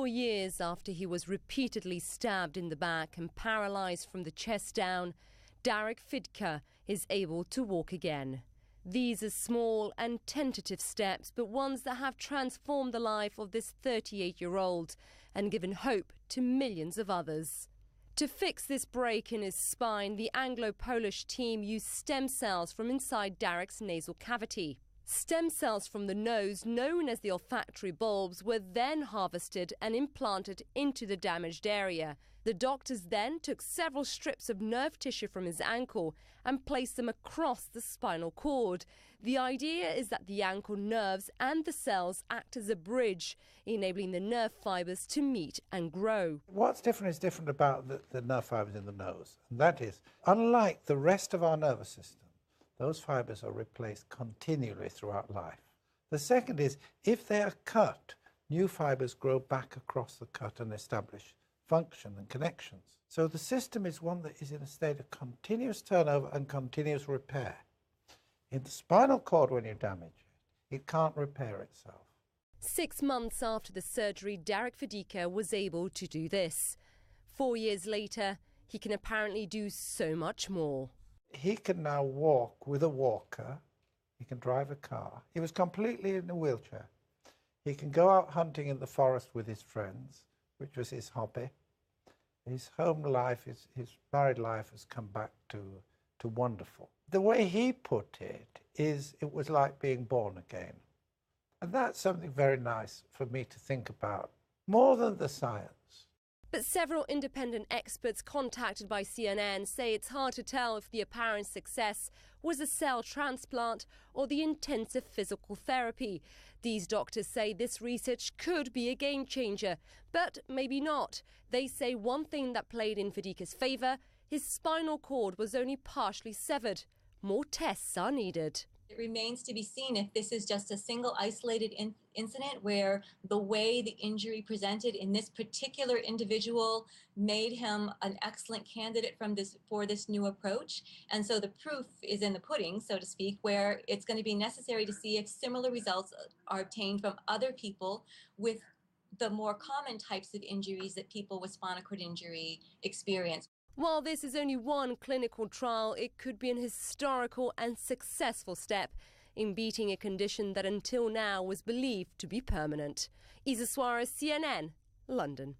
4 years after he was repeatedly stabbed in the back and paralyzed from the chest down, Derek Fidker is able to walk again. These are small and tentative steps, but ones that have transformed the life of this 38-year-old and given hope to millions of others. To fix this break in his spine, the Anglo-Polish team used stem cells from inside Derek's nasal cavity. Stem cells from the nose, known as the olfactory bulbs, were then harvested and implanted into the damaged area. The doctors then took several strips of nerve tissue from his ankle and placed them across the spinal cord. The idea is that the ankle nerves and the cells act as a bridge, enabling the nerve fibers to meet and grow. What's different about the nerve fibers in the nose, and that is, unlike the rest of our nervous system, those fibers are replaced continually throughout life. The second is, if they are cut, new fibers grow back across the cut and establish function and connections. So the system is one that is in a state of continuous turnover and continuous repair. In the spinal cord, when you damage it, it can't repair itself. 6 months after the surgery, Derek Fidker was able to do this. 4 years later, he can apparently do so much more. He can now walk with a walker. He can drive a car. He was completely in a wheelchair. He can go out hunting in the forest with his friends, which was his hobby. His home life, his married life has come back to wonderful. The way he put it is, it was like being born again. And that's something very nice for me to think about, more than the science. But several independent experts contacted by CNN say it's hard to tell if the apparent success was a cell transplant or the intensive physical therapy. These doctors say this research could be a game changer, but maybe not. They say one thing that played in Fidker's favour: his spinal cord was only partially severed. More tests are needed. It remains to be seen if this is just a single isolated incident where the way the injury presented in this particular individual made him an excellent candidate for this new approach. And so the proof is in the pudding, so to speak, where it's going to be necessary to see if similar results are obtained from other people with the more common types of injuries that people with spinal cord injury experience. While this is only one clinical trial, it could be an historical and successful step in beating a condition that until now was believed to be permanent. Isa Soares, CNN, London.